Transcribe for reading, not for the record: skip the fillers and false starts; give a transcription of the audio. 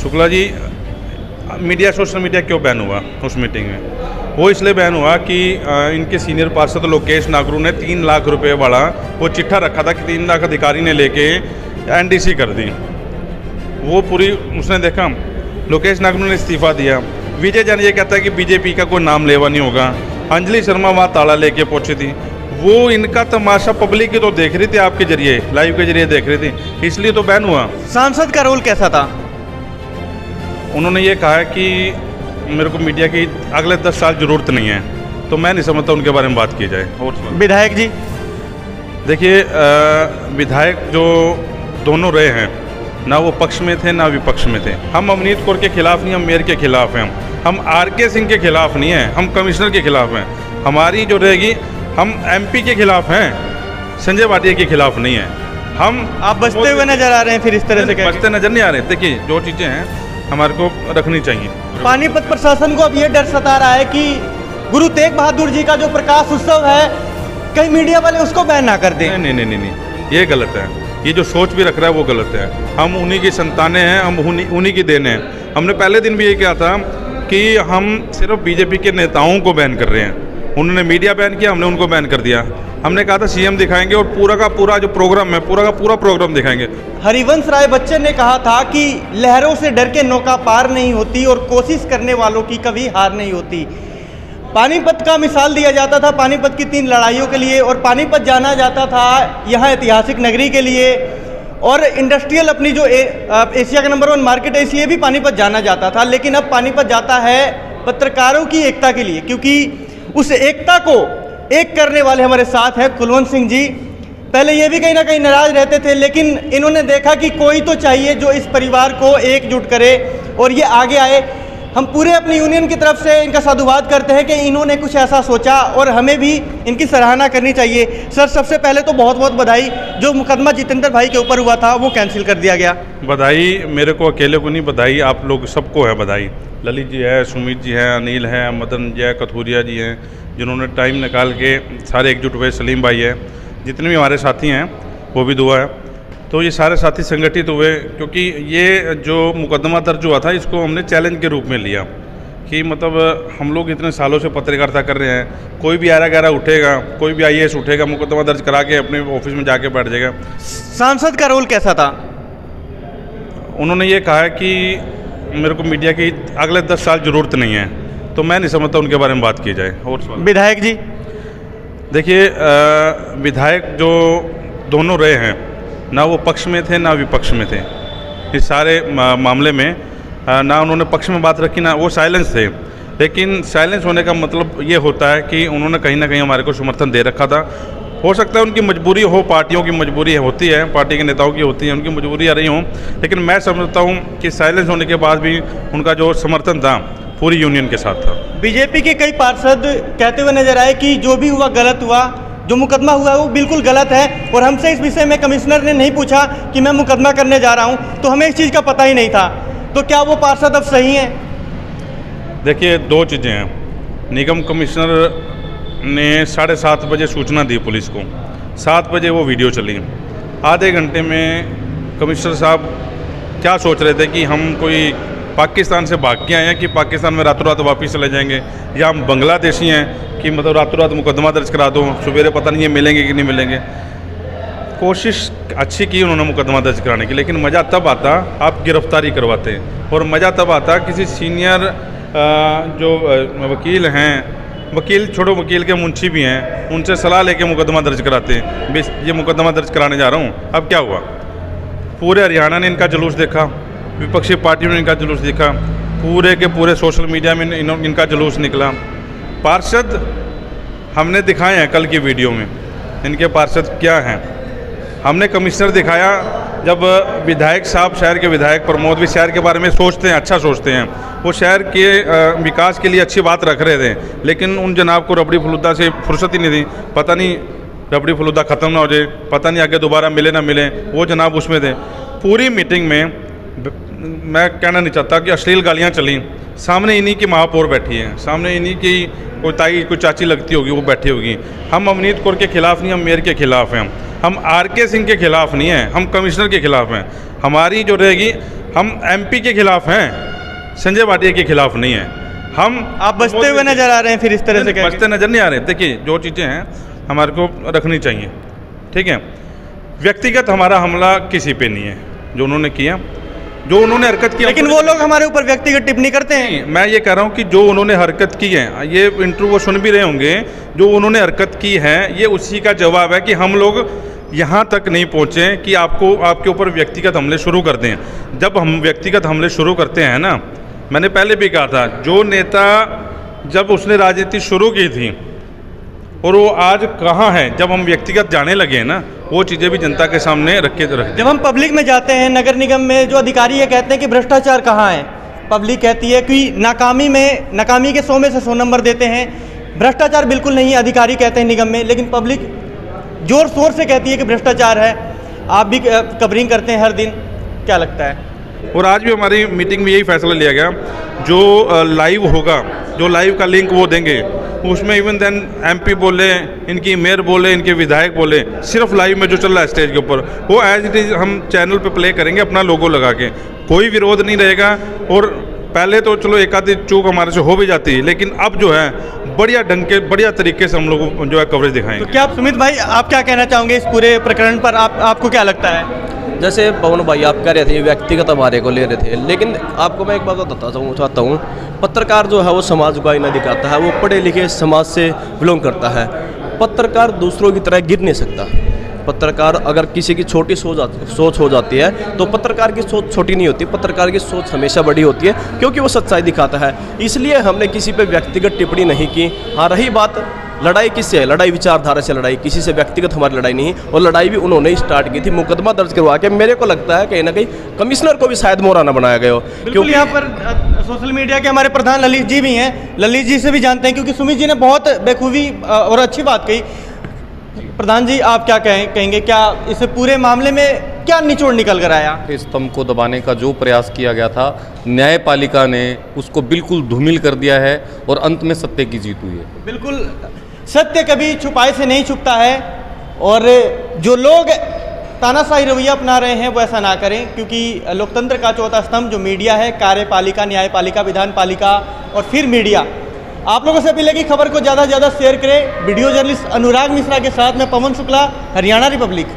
Shukla ji, media social media क्यों ban हुआ उस मीटिंग में? वो इसलिए बैन हुआ कि इनके सीनियर पार्षद लोकेश नागरू ने 3 लाख रुपए वाला वो चिट्ठा रखा था कि 3 लाख अधिकारी ने लेके एनडीसी कर दी। वो पूरी उसने देखा, लोकेश नागरू ने इस्तीफा दिया। विजय जैन ये कहता है कि बीजेपी का कोई नाम लेवा नहीं होगा। अंजलि शर्मा वहाँ ताला लेके पहुंची थी। वो इनका तमाशा पब्लिक ही तो देख रही थी, आपके जरिए लाइव के जरिए देख रही थी, इसलिए तो बैन हुआ। सांसद का रोल कैसा था? उन्होंने ये कहा है कि मेरे को मीडिया की अगले 10 साल ज़रूरत नहीं है, तो मैं नहीं समझता उनके बारे में बात की जाए। और विधायक जी, देखिए, विधायक जो दोनों रहे हैं, ना वो पक्ष में थे ना विपक्ष में थे। हम अवनीत कौर के खिलाफ नहीं, हम मेयर के खिलाफ हैं। हम आरके सिंह के खिलाफ नहीं हैं, हम कमिश्नर के खिलाफ हैं। हमारी जो रहेगी, हम एमपी के खिलाफ हैं, संजय भाटिया के खिलाफ नहीं है। हम आप बचते हुए नजर आ रहे हैं फिर इस तरह से? बचते नजर नहीं आ रहे। देखिए, जो चीज़ें हैं हमारे को रखनी चाहिए। पानीपत प्रशासन को अब ये डर सता रहा है कि गुरु तेग बहादुर जी का जो प्रकाश उत्सव है, कहीं मीडिया वाले उसको बैन ना कर दें। नहीं नहीं नहीं नहीं, ये गलत है। ये जो सोच भी रख रहा है वो गलत है। हम उन्हीं की संतानें हैं, हम उन्हीं की देन हैं। हमने पहले दिन भी ये कहा था कि हम सिर्फ बीजेपी के नेताओं को बैन कर रहे हैं। उन्होंने मीडिया बैन किया, हमने उनको बैन कर दिया। हमने कहा था सीएम दिखाएंगे और पूरा का पूरा जो प्रोग्राम है, पूरा का पूरा प्रोग्राम दिखाएंगे। हरिवंश राय बच्चन ने कहा था कि लहरों से डर के नौका पार नहीं होती और कोशिश करने वालों की कभी हार नहीं होती। पानीपत का मिसाल दिया जाता था पानीपत की 3 लड़ाइयों के लिए, और पानीपत जाना जाता था यहाँ ऐतिहासिक नगरी के लिए, और इंडस्ट्रियल अपनी जो एशिया का नंबर 1 मार्केट है, इसलिए भी पानीपत जाना जाता था। लेकिन अब पानीपत जाता है पत्रकारों की एकता के लिए, क्योंकि उस एकता को एक करने वाले हमारे साथ हैं कुलवंत सिंह जी। पहले ये भी कहीं ना कहीं नाराज रहते थे, लेकिन इन्होंने देखा कि कोई तो चाहिए जो इस परिवार को एकजुट करे और ये आगे आए। हम पूरे अपनी यूनियन की तरफ से इनका साधुवाद करते हैं कि इन्होंने कुछ ऐसा सोचा, और हमें भी इनकी सराहना करनी चाहिए। सर, सबसे पहले तो बहुत बहुत बधाई। जो मुकदमा जितेंद्र भाई के ऊपर हुआ था वो कैंसिल कर दिया गया। बधाई मेरे को अकेले को नहीं, बधाई आप लोग सबको है। बधाई ललित जी है, सुमित जी हैं, अनिल हैं, मदन जी है, कथूरिया जी हैं, जिन्होंने टाइम निकाल के सारे एकजुट हुए। सलीम भाई है, जितने भी हमारे साथी हैं वो भी दुआ है। तो ये सारे साथी संगठित हुए, क्योंकि ये जो मुकदमा दर्ज हुआ था इसको हमने चैलेंज के रूप में लिया कि मतलब हम लोग इतने सालों से पत्रकारिता कर रहे हैं, कोई भी आरा गहरा उठेगा, कोई भी आईएएस उठेगा, मुकदमा दर्ज करा के अपने ऑफिस में जाके बैठ जाएगा। सांसद का रोल कैसा था? उन्होंने ये कहा है कि मेरे को मीडिया की अगले 10 साल ज़रूरत नहीं है, तो मैं नहीं समझता उनके बारे में बात की जाए। और विधायक जी, देखिए, विधायक जो दोनों रहे हैं, ना वो पक्ष में थे ना विपक्ष में थे। इस सारे मामले में ना उन्होंने पक्ष में बात रखी, ना वो साइलेंस थे। लेकिन साइलेंस होने का मतलब ये होता है कि उन्होंने कहीं ना कहीं हमारे को समर्थन दे रखा था। हो सकता है उनकी मजबूरी हो, पार्टियों की मजबूरी होती है, पार्टी के नेताओं की होती है, उनकी मजबूरी आ रही हो, लेकिन मैं समझता हूँ कि साइलेंस होने के बाद भी उनका जो समर्थन था पूरी यूनियन के साथ था। बीजेपी के कई पार्षद कहते हुए नजर आए कि जो भी हुआ गलत हुआ, जो मुकदमा हुआ वो बिल्कुल गलत है, और हमसे इस विषय में कमिश्नर ने नहीं पूछा कि मैं मुकदमा करने जा रहा हूं, तो हमें इस चीज़ का पता ही नहीं था। तो क्या वो पार्षद अब सही हैं? देखिए, 2 चीज़ें हैं। निगम कमिश्नर ने 7:30 बजे सूचना दी पुलिस को, 7 बजे वो वीडियो चली। आधे घंटे में कमिश्नर साहब क्या सोच रहे थे कि हम कोई पाकिस्तान से भाग के आए हैं कि पाकिस्तान में रातों रात वापस चले जाएंगे, या हम बांग्लादेशी हैं कि मतलब रातों रात मुकदमा दर्ज करा दो, सवेरे पता नहीं ये मिलेंगे कि नहीं मिलेंगे। कोशिश अच्छी की उन्होंने मुकदमा दर्ज कराने की, लेकिन मज़ा तब आता आप गिरफ्तारी करवाते, और मज़ा तब आता किसी सीनियर जो वकील हैं, वकील छोड़ो, वकील के मुंशी भी हैं, उनसे सलाह लेके मुकदमा दर्ज कराते हैं। ये मुकदमा दर्ज कराने जा रहा हूँ। अब क्या हुआ, पूरे हरियाणा ने इनका जुलूस देखा, विपक्षी पार्टियों ने इनका जुलूस देखा, पूरे के पूरे सोशल मीडिया में इनका जुलूस निकला। पार्षद हमने दिखाए हैं कल की वीडियो में, इनके पार्षद क्या हैं। हमने कमिश्नर दिखाया, जब विधायक साहब, शहर के विधायक प्रमोद भी शहर के बारे में सोचते हैं, अच्छा सोचते हैं, वो शहर के विकास के लिए अच्छी बात रख रहे थे, लेकिन उन जनाब को रबड़ी फलूदा से फुर्सत ही नहीं थी। पता नहीं रबड़ी फलूदा ख़त्म ना हो जाए, पता नहीं आगे दोबारा मिले ना मिले, वो जनाब उसमें थे। पूरी मीटिंग में मैं कहना नहीं चाहता कि अश्लील गालियाँ चली। सामने इन्हीं की महापौर बैठी है, सामने इन्हीं की कोई ताई कोई चाची लगती होगी वो बैठी होगी। हम अवनीत कौर के खिलाफ नहीं, हम मेयर के खिलाफ हैं। हम आरके सिंह के खिलाफ नहीं हैं, हम कमिश्नर के खिलाफ हैं। हमारी जो रहेगी, हम एमपी के खिलाफ हैं, संजय भाटिया के खिलाफ नहीं हैं। हम आप बचते हुए नजर आ रहे हैं फिर इस तरह से बचते नजर नहीं आ रहे। देखिए जो चीज़ें हैं हमारे को रखनी चाहिए, ठीक है। व्यक्तिगत हमारा हमला किसी पे नहीं है, जो उन्होंने किया, जो उन्होंने हरकत की। लेकिन वो लोग हमारे ऊपर व्यक्तिगत टिप्पणी करते हैं। मैं ये कह रहा हूँ कि जो उन्होंने हरकत की है, ये इंटरव्यू वो सुन भी रहे होंगे, जो उन्होंने हरकत की है ये उसी का जवाब है कि हम लोग यहाँ तक नहीं पहुँचे कि आपके ऊपर व्यक्तिगत हमले शुरू कर दें। जब हम व्यक्तिगत हमले शुरू करते हैं ना, मैंने पहले भी कहा था, जो नेता जब उसने राजनीति शुरू की थी और वो आज कहाँ है, जब हम व्यक्तिगत जाने लगे हैं ना, वो चीज़ें भी जनता के सामने रख जब हम पब्लिक में जाते हैं, नगर निगम में जो अधिकारी है कहते हैं कि भ्रष्टाचार कहाँ है, पब्लिक कहती है कि नाकामी के 100 में से 100 नंबर देते हैं, भ्रष्टाचार बिल्कुल नहीं है, अधिकारी कहते हैं निगम में, लेकिन पब्लिक जोर शोर से कहती है कि भ्रष्टाचार है। आप भी कवरिंग करते हैं हर दिन, क्या लगता है? और आज भी हमारी मीटिंग में यही फैसला लिया गया, जो लाइव होगा, जो लाइव का लिंक वो देंगे, उसमें इवन देन एमपी बोले, इनकी मेयर बोले, इनके विधायक बोले, सिर्फ लाइव में जो चल रहा है स्टेज के ऊपर, वो एज इट इज़ हम चैनल पे प्ले करेंगे अपना लोगो लगा के। कोई विरोध नहीं रहेगा। और पहले तो चलो एक आधी चूक हमारे से हो भी जाती है, लेकिन अब जो है बढ़िया तरीके से हम लोग जो है कवरेज दिखाएंगे। तो क्या आप, सुमित भाई, आप क्या कहना चाहोगे इस पूरे प्रकरण पर? आपको क्या लगता है? जैसे पवन भाई आप कह रहे थे व्यक्तिगत हमारे को ले रहे थे, लेकिन आपको मैं एक बात बताता चाहता हूँ, पत्रकार जो है वो समाज को आईना दिखाता है, वो पढ़े लिखे समाज से बिलोंग करता है। पत्रकार दूसरों की तरह गिर नहीं सकता। पत्रकार अगर किसी की छोटी सोच हो जाती है तो पत्रकार की सोच छोटी नहीं होती, पत्रकार की सोच हमेशा बड़ी होती है, क्योंकि वो सच्चाई दिखाता है। इसलिए हमने किसी पे व्यक्तिगत टिप्पणी नहीं की। हाँ, रही बात लड़ाई किससे है, लड़ाई विचारधारा से लड़ाई, किसी से व्यक्तिगत हमारी लड़ाई नहीं। और लड़ाई भी उन्होंने ही स्टार्ट की थी, मुकदमा दर्ज करवा के। मेरे को लगता है कहीं ना कहीं कमिश्नर को भी शायद मोहराना बनाया गया हो, क्योंकि यहाँ पर सोशल मीडिया के हमारे प्रधान ललित जी भी हैं। ललित जी से भी जानते हैं, क्योंकि सुमित जी ने बहुत बेखूबी और अच्छी बात कही। प्रधान जी, आप क्या कहेंगे, क्या इस पूरे मामले में क्या निचोड़ निकल कर आया? इस स्तंभ को दबाने का जो प्रयास किया गया था, न्यायपालिका ने उसको बिल्कुल धूमिल कर दिया है और अंत में सत्य की जीत हुई है। बिल्कुल, सत्य कभी छुपाई से नहीं छुपता है, और जो लोग तानाशाही रवैया अपना रहे हैं वो ऐसा ना करें, क्योंकि लोकतंत्र का चौथा स्तंभ जो मीडिया है, कार्यपालिका, न्यायपालिका, विधानपालिका और फिर मीडिया। आप लोगों से अपील है कि खबर को ज़्यादा से ज़्यादा शेयर करें। वीडियो जर्नलिस्ट अनुराग मिश्रा के साथ में पवन शुक्ला, हरियाणा रिपब्लिक।